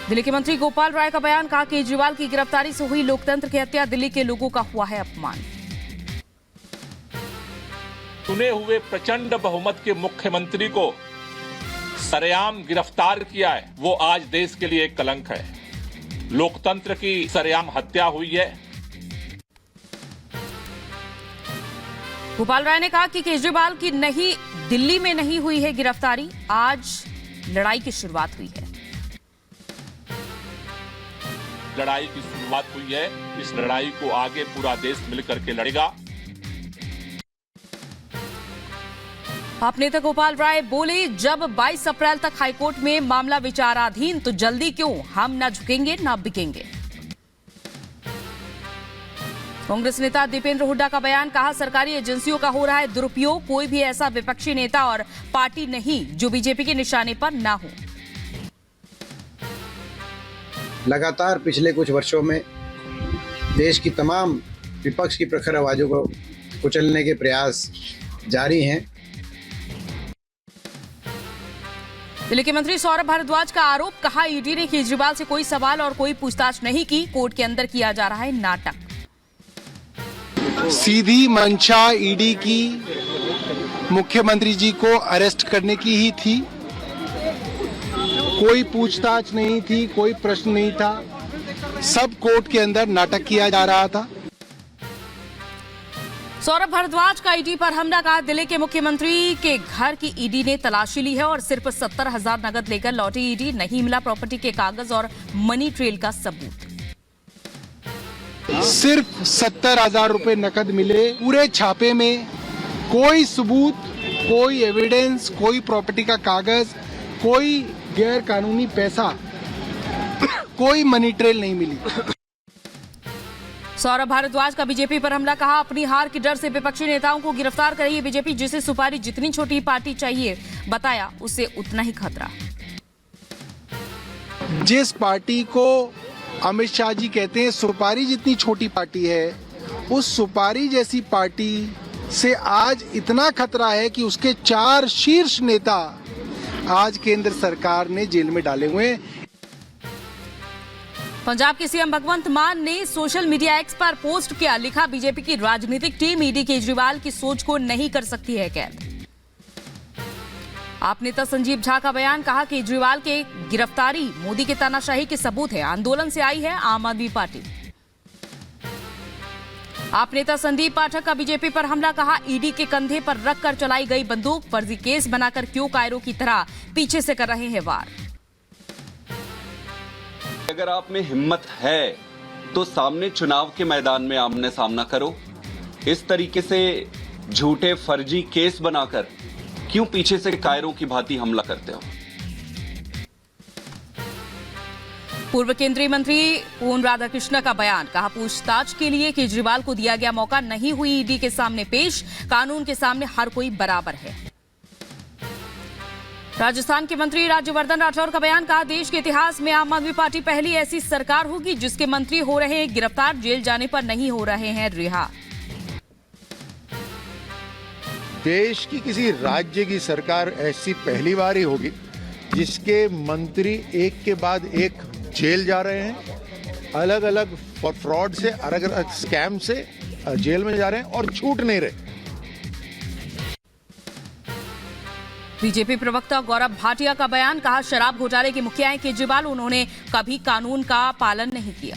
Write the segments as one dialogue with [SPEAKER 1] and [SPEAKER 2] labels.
[SPEAKER 1] दिल्ली के मंत्री गोपाल राय का बयान, कहा केजरीवाल की गिरफ्तारी से हुई लोकतंत्र की हत्या, दिल्ली के लोगों का हुआ है अपमान।
[SPEAKER 2] चुने हुए प्रचंड बहुमत के मुख्यमंत्री को सरेआम गिरफ्तार किया है, वो आज देश के लिए एक कलंक है। लोकतंत्र की सरेआम हत्या हुई है।
[SPEAKER 1] गोपाल राय ने कहा कि केजरीवाल की नहीं, दिल्ली में नहीं हुई है गिरफ्तारी, आज लड़ाई की शुरुआत हुई है।
[SPEAKER 2] लड़ाई की शुरुआत हुई है, इस लड़ाई को आगे पूरा देश मिलकर के लड़ेगा।
[SPEAKER 1] आप नेता गोपाल राय बोले, जब 22 अप्रैल तक हाईकोर्ट में मामला विचाराधीन, तो जल्दी क्यों, हम न झुकेंगे न बिकेंगे। कांग्रेस नेता दीपेंद्र हुड्डा का बयान, कहा सरकारी एजेंसियों का हो रहा है दुरुपयोग, कोई भी ऐसा विपक्षी नेता और पार्टी नहीं जो बीजेपी के निशाने पर ना हो।
[SPEAKER 3] लगातार पिछले कुछ वर्षों में देश की तमाम विपक्ष की प्रखर आवाजों को कुचलने के प्रयास जारी हैं।
[SPEAKER 1] दिल्ली के मंत्री सौरभ भारद्वाज का आरोप, कहा ईडी ने केजरीवाल से कोई सवाल और कोई पूछताछ नहीं की, कोर्ट के अंदर किया जा रहा है नाटक।
[SPEAKER 4] सीधी मंशा ईडी की मुख्यमंत्री जी को अरेस्ट करने की ही थी, कोई पूछताछ नहीं थी, कोई प्रश्न नहीं था, सब कोर्ट के अंदर नाटक किया जा रहा था।
[SPEAKER 1] सौरभ भारद्वाज का ईडी पर हमला, कहा दिल्ली के मुख्यमंत्री के घर की ईडी ने तलाशी ली है और सिर्फ 70,000 नगद लेकर लौटी ईडी, नहीं मिला प्रॉपर्टी के कागज और मनी ट्रेल का सबूत।
[SPEAKER 4] सिर्फ 70,000 रुपए नकद मिले, पूरे छापे में कोई सबूत, कोई एविडेंस, कोई प्रॉपर्टी का कागज, कोई गैर कानूनी पैसा, कोई मनी ट्रेल नहीं मिली।
[SPEAKER 1] सौरभ भारद्वाज का बीजेपी पर हमला, कहा अपनी हार के डर से विपक्षी नेताओं को गिरफ्तार कर रही है बीजेपी, जिसे सुपारी जितनी छोटी पार्टी चाहिए बताया उसे उतना ही खतरा।
[SPEAKER 4] जिस पार्टी को अमित शाह जी कहते हैं सुपारी जितनी छोटी पार्टी है, उस सुपारी जैसी पार्टी से आज इतना खतरा है कि उसके 4 शीर्ष नेता आज केंद्र सरकार ने जेल में डाले हुए हैं।
[SPEAKER 1] पंजाब के सीएम भगवंत मान ने सोशल मीडिया एक्स पर पोस्ट किया, लिखा बीजेपी की राजनीतिक टीम ईडी केजरीवाल की सोच को नहीं कर सकती है कैद। आप नेता संजीव झा का बयान, कहा केजरीवाल के गिरफ्तारी मोदी के तानाशाही के सबूत है, आंदोलन से आई है आम आदमी पार्टी। आप नेता संदीप पाठक का बीजेपी पर हमला, कहा ईडी के कंधे पर रखकर चलाई गई बंदूक, फर्जी केस बनाकर क्यों कायरों की तरह पीछे से कर रहे हैं वार।
[SPEAKER 5] अगर आप में हिम्मत है तो सामने चुनाव के मैदान में आमने सामना करो, इस तरीके से झूठे फर्जी केस बनाकर क्यों पीछे से कायरों की भांति हमला करते हो।
[SPEAKER 1] पूर्व केंद्रीय मंत्री पोन राधाकृष्ण का बयान, कहा पूछताछ के लिए केजरीवाल को दिया गया मौका नहीं हुई ईडी के सामने पेश, कानून के सामने हर कोई बराबर है। राजस्थान के मंत्री राज्यवर्धन राठौर का बयान, कहा देश के इतिहास में आम आदमी पार्टी पहली ऐसी सरकार होगी जिसके मंत्री हो रहे हैं गिरफ्तार, जेल जाने पर नहीं हो रहे हैं रिहा।
[SPEAKER 6] देश की किसी राज्य की सरकार ऐसी पहली बार ही होगी जिसके मंत्री एक के बाद एक जेल जा रहे हैं, अलग अलग फ्रॉड से, अलग अलग स्कैम से जेल में जा रहे हैं और छूट नहीं रहे।
[SPEAKER 1] बीजेपी प्रवक्ता गौरव भाटिया का बयान, कहा शराब घोटाले के मुखिया हैं केजरीवाल, उन्होंने कभी कानून का पालन नहीं किया।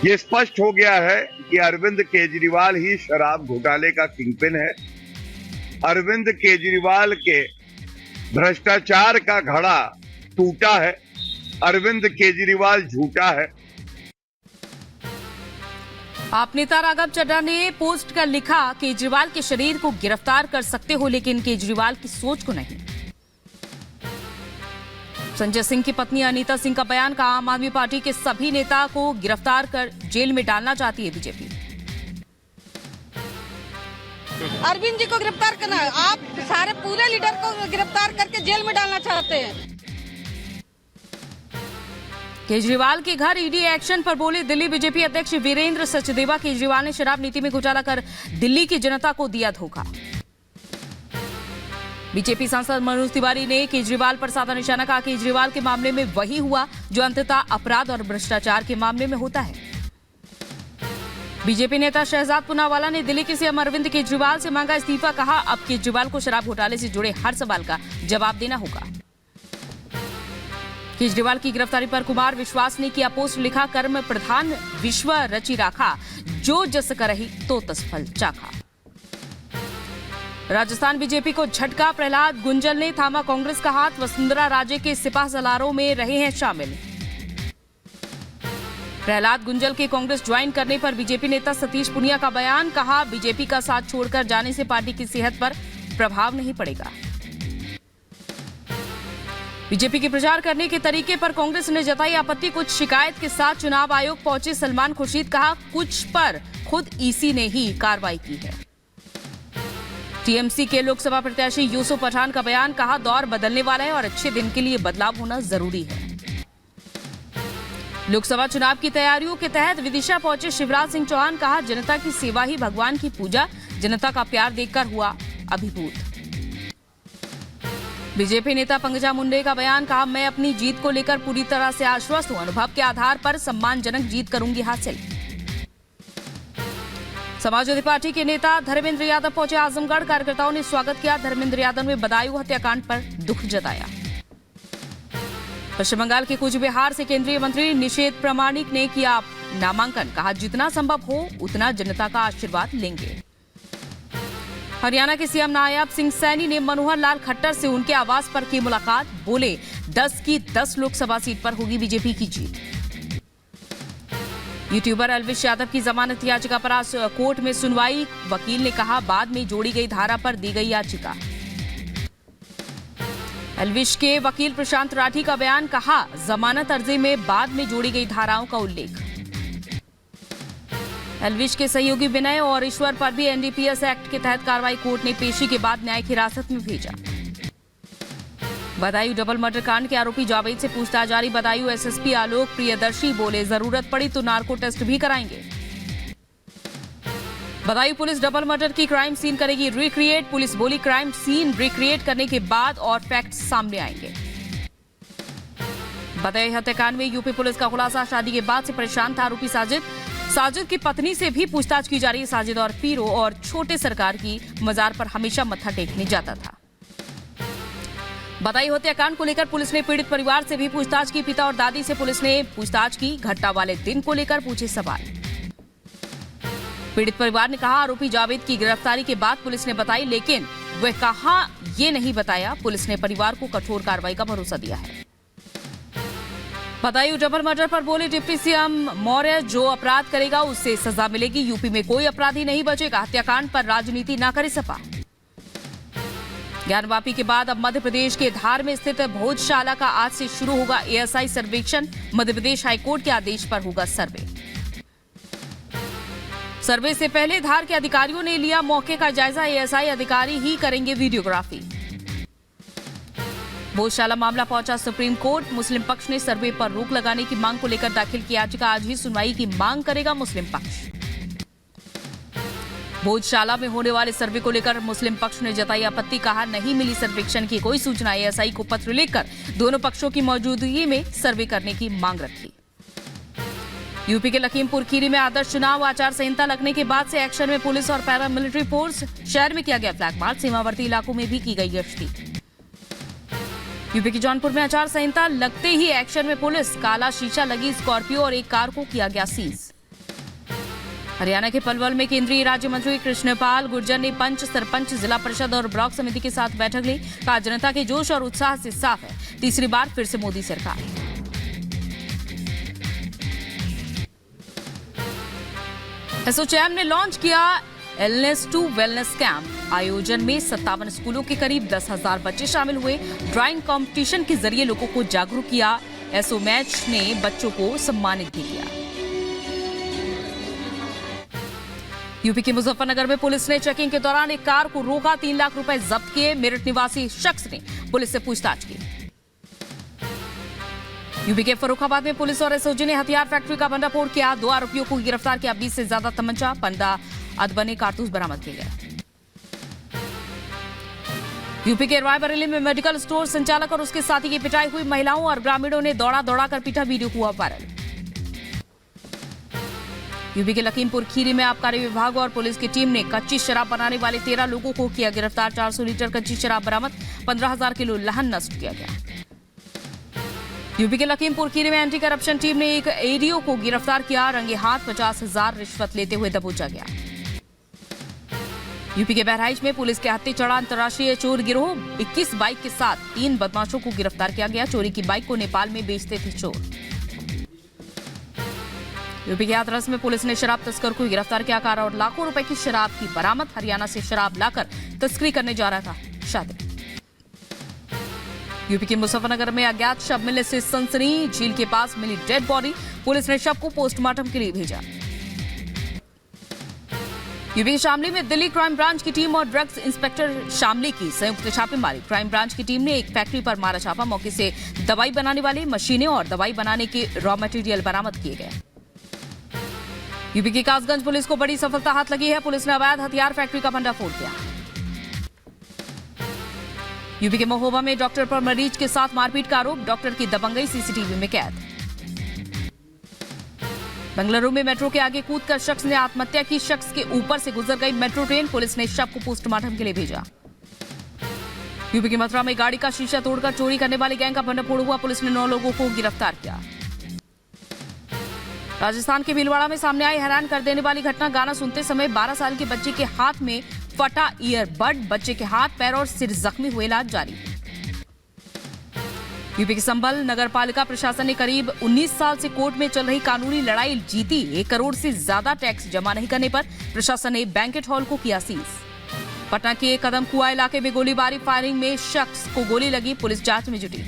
[SPEAKER 7] ये स्पष्ट हो गया है कि अरविंद केजरीवाल ही शराब घोटाले का किंगपिन है। अरविंद केजरीवाल के भ्रष्टाचार का घड़ा टूटा है। अरविंद केजरीवाल झूठा है।
[SPEAKER 1] आप नेता राघव चड्ढा ने पोस्ट कर लिखा, केजरीवाल के शरीर को गिरफ्तार कर सकते हो लेकिन केजरीवाल की सोच को नहीं। संजय सिंह की पत्नी अनीता सिंह का बयान, कहा आम आदमी पार्टी के सभी नेता को गिरफ्तार कर जेल में डालना चाहती है बीजेपी।
[SPEAKER 8] अरविंद जी को गिरफ्तार करना, आप सारे पूरे लीडर को गिरफ्तार करके जेल में डालना चाहते हैं।
[SPEAKER 1] केजरीवाल के घर ईडी एक्शन पर बोले दिल्ली बीजेपी अध्यक्ष वीरेंद्र सचदेवा, केजरीवाल ने शराब नीति में घोटाला कर दिल्ली की जनता को दिया धोखा। बीजेपी सांसद मनोज तिवारी ने केजरीवाल पर साधा निशाना, कहा केजरीवाल के मामले में वही हुआ जो अंततः अपराध और भ्रष्टाचार के मामले में होता है। बीजेपी नेता शहजाद पूनावाला ने दिल्ली के सीएम अरविंद केजरीवाल से मांगा इस्तीफा, कहा अब केजरीवाल को शराब घोटाले से जुड़े हर सवाल का जवाब देना होगा। केजरीवाल की गिरफ्तारी पर कुमार विश्वास ने किया पोस्ट, लिखा कर्म प्रधान विश्व रचि राखा, जो जस करहि तो तस फल चाखा। राजस्थान बीजेपी को झटका, प्रहलाद गुंजल ने थामा कांग्रेस का हाथ, वसुंधरा राजे के सिपाह सलारों में रहे हैं शामिल। प्रहलाद गुंजल के कांग्रेस ज्वाइन करने पर बीजेपी नेता सतीश पुनिया का बयान, कहा बीजेपी का साथ छोड़कर जाने से पार्टी की सेहत पर प्रभाव नहीं पड़ेगा। बीजेपी के प्रचार करने के तरीके पर कांग्रेस ने जताई आपत्ति, कुछ शिकायत के साथ चुनाव आयोग पहुंचे सलमान खुर्शीद, कहा कुछ पर खुद ईसी ने ही कार्रवाई की है। टीएमसी के लोकसभा प्रत्याशी यूसुफ पठान का बयान, कहा दौर बदलने वाला है और अच्छे दिन के लिए बदलाव होना जरूरी है। लोकसभा चुनाव की तैयारियों के तहत विदिशा पहुंचे शिवराज सिंह चौहान, कहा जनता की सेवा ही भगवान की पूजा, जनता का प्यार देखकर हुआ अभिभूत। बीजेपी नेता पंकजा मुंडे का बयान, कहा मैं अपनी जीत को लेकर पूरी तरह से आश्वस्त हूं, अनुभव के आधार पर सम्मानजनक जीत करूंगी हासिल। समाजवादी पार्टी के नेता धर्मेंद्र यादव पहुंचे आजमगढ़, कार्यकर्ताओं ने स्वागत किया। धर्मेंद्र यादव ने बदायूं हत्याकांड पर दुख जताया। पश्चिम बंगाल के कूच बिहार से केंद्रीय मंत्री निषेध प्रामाणिक ने किया नामांकन, कहा जितना संभव हो उतना जनता का आशीर्वाद लेंगे। हरियाणा के सीएम नायब सिंह सैनी ने मनोहर लाल खट्टर से उनके आवास पर की मुलाकात, बोले 10 की 10 लोकसभा सीट पर होगी बीजेपी की जीत। यूट्यूबर एल्विश यादव की जमानत याचिका पर आज कोर्ट में सुनवाई, वकील ने कहा बाद में जोड़ी गई धारा पर दी गई याचिका। एल्विश के वकील प्रशांत राठी का बयान, कहा जमानत अर्जी में बाद में जोड़ी गई धाराओं का उल्लेख। एल्विश के सहयोगी विनय और ईश्वर पर भी एनडीपीएस एक्ट के तहत कार्रवाई, कोर्ट ने पेशी के बाद न्यायिक हिरासत में भेजा। बदायूं डबल मर्डर कांड के आरोपी जावेद से पूछताछ जारी, बदायूं एसएसपी आलोक प्रियदर्शी बोले जरूरत पड़ी तो नार्को टेस्ट भी कराएंगे। बदायूं पुलिस डबल मर्डर की क्राइम सीन करेगी रिक्रिएट, पुलिस बोली क्राइम सीन रिक्रिएट करने के बाद और फैक्ट्स सामने आएंगे। बदायूं हत्याकांड में यूपी पुलिस का खुलासा, शादी के बाद से परेशान था आरोपी साजिद की पत्नी से भी पूछताछ की जा रही है। साजिद और पीरो और छोटे सरकार की मजार पर हमेशा मत्था टेकने जाता था। बदायूं हत्याकांड को लेकर पुलिस ने पीड़ित परिवार से भी पूछताछ की, पिता और दादी से पुलिस ने पूछताछ की, घटना वाले दिन को लेकर पूछे सवाल। पीड़ित परिवार ने कहा आरोपी जावेद की गिरफ्तारी के बाद पुलिस ने बताई, लेकिन वह कहां ये नहीं बताया। पुलिस ने परिवार को कठोर कार्रवाई का भरोसा दिया है। बदायूं डबल मर्डर पर बोले डिप्टी सीएम मौर्य, जो अपराध करेगा उससे सजा मिलेगी, यूपी में कोई अपराधी नहीं बचेगा, हत्याकांड पर राजनीति न करे सपा। ज्ञानवापी के बाद अब मध्य प्रदेश के धार में स्थित भोजशाला का आज से शुरू होगा एएसआई सर्वेक्षण, मध्य प्रदेश हाईकोर्ट के आदेश पर होगा सर्वे से पहले धार के अधिकारियों ने लिया मौके का जायजा, एएसआई अधिकारी ही करेंगे वीडियोग्राफी। भोजशाला मामला पहुंचा सुप्रीम कोर्ट, मुस्लिम पक्ष ने सर्वे पर रोक लगाने की मांग को लेकर दाखिल की याचिका, आज ही सुनवाई की मांग करेगा मुस्लिम पक्ष। भोजशाला में होने वाले सर्वे को लेकर मुस्लिम पक्ष ने जताई आपत्ति, कहा नहीं मिली सर्वेक्षण की कोई सूचना, एएसआई को पत्र लिखकर दोनों पक्षों की मौजूदगी में सर्वे करने की मांग रखी। यूपी के लखीमपुर खीरी में आदर्श चुनाव आचार संहिता लगने के बाद से एक्शन में पुलिस और पैरामिलिट्री फोर्स, शहर में किया गया फ्लैग मार्च, सीमावर्ती इलाकों में भी की गई गश्ती। यूपी के जौनपुर में आचार संहिता लगते ही एक्शन में पुलिस, काला शीशा लगी स्कॉर्पियो और एक कार को किया गया सीज। हरियाणा के पलवल में केंद्रीय राज्य मंत्री कृष्णपाल गुर्जर ने पंच, सरपंच, जिला परिषद और ब्लॉक समिति के साथ बैठक ली, कहा जनता के जोश और उत्साह से साफ है तीसरी बार फिर से मोदी सरकार। एसोचैम ने लॉन्च किया इलनेस टू वेलनेस कैंप, आयोजन में 57 स्कूलों के करीब 10,000 बच्चे शामिल हुए, ड्राइंग कंपटीशन के जरिए लोगों को जागरूक किया। एसओ मैच ने बच्चों को सम्मानित भी किया। यूपी के मुजफ्फरनगर में पुलिस ने चेकिंग के दौरान एक कार को रोका, 3 लाख रुपए जब्त किए, मेरठ निवासी शख्स ने पुलिस से पूछताछ की। यूपी के फर्रुखाबाद में पुलिस और एसओजी ने हथियार फैक्ट्री का भंडाफोड़ किया, 2 आरोपियों को गिरफ्तार किया, 20 से ज्यादा तमंचा, 15 अधबने कारतूस बरामद किए गए। यूपी के रायबरेली में मेडिकल स्टोर संचालक और उसके साथी की पिटाई हुई। महिलाओं और ग्रामीणों ने दौड़ा कर पीटा, वीडियो हुआ वायरल। यूपी के लखीमपुर खीरी में आबकारी विभाग और पुलिस की टीम ने कच्ची शराब बनाने वाले 13 लोगों को किया गिरफ्तार। 400 लीटर कच्ची शराब बरामद, 15,000 किलो लहन नष्ट किया गया। यूपी के लखीमपुर खीरी में एंटी करप्शन टीम ने एक एडीओ को गिरफ्तार किया। रंगे हाथ 50,000 रिश्वत लेते हुए दबोचा गया। यूपी के बहराइच में पुलिस के हत्थे चढ़ा अंतर्राष्ट्रीय चोर गिरोह। 21 बाइक के साथ 3 बदमाशों को गिरफ्तार किया गया। चोरी की बाइक को नेपाल में बेचते थे चोर। यूपी के हाथरस में पुलिस ने शराब तस्कर को गिरफ्तार किया। कार और लाखों रुपए की शराब की बरामद। हरियाणा से शराब लाकर तस्करी करने जा रहा था शादी। यूपी के मुजफ्फरनगर में अज्ञात शव मिलने से सनसनी। झील के पास मिली डेड बॉडी। पुलिस ने शव को पोस्टमार्टम के लिए भेजा। यूपी के शामली में दिल्ली क्राइम ब्रांच की टीम और ड्रग्स इंस्पेक्टर शामली की संयुक्त छापेमारी। क्राइम ब्रांच की टीम ने एक फैक्ट्री पर मारा छापा। मौके से दवाई बनाने वाली मशीनें और दवाई बनाने के रॉ मटेरियल बरामद किए गए। यूपी की कासगंज पुलिस को बड़ी सफलता हाथ लगी है। पुलिस ने अवैध हथियार फैक्ट्री का भंडाफोड़ किया। यूपी के महोबा में डॉक्टर पर मरीज के साथ मारपीट का आरोप। डॉक्टर की दबंगई सीसीटीवी में कैद। बेंगलुरु में मेट्रो के आगे कूदकर शख्स ने आत्महत्या की। शख्स के ऊपर से गुजर गई मेट्रो ट्रेन। पुलिस ने शव को पोस्टमार्टम के लिए भेजा। यूपी की मथुरा में गाड़ी का शीशा तोड़कर चोरी करने वाले गैंग का भंडाफोड़ हुआ। पुलिस ने 9 लोगों को गिरफ्तार किया। राजस्थान के भीलवाड़ा में सामने आई हैरान कर देने वाली घटना। गाना सुनते समय 12 साल के बच्चे के हाथ में फटा ईयरबड। बच्चे के हाथ, पैर और सिर जख्मी हुए, इलाज जारी। यूपी के संभल नगर पालिका प्रशासन ने करीब 19 साल से कोर्ट में चल रही कानूनी लड़ाई जीती। 1 करोड़ से ज्यादा टैक्स जमा नहीं करने पर प्रशासन ने बैंकेट हॉल को किया सीज। पटना के कदम कुआ इलाके में गोलीबारी, फायरिंग में शख्स को गोली लगी। पुलिस जांच में जुटी।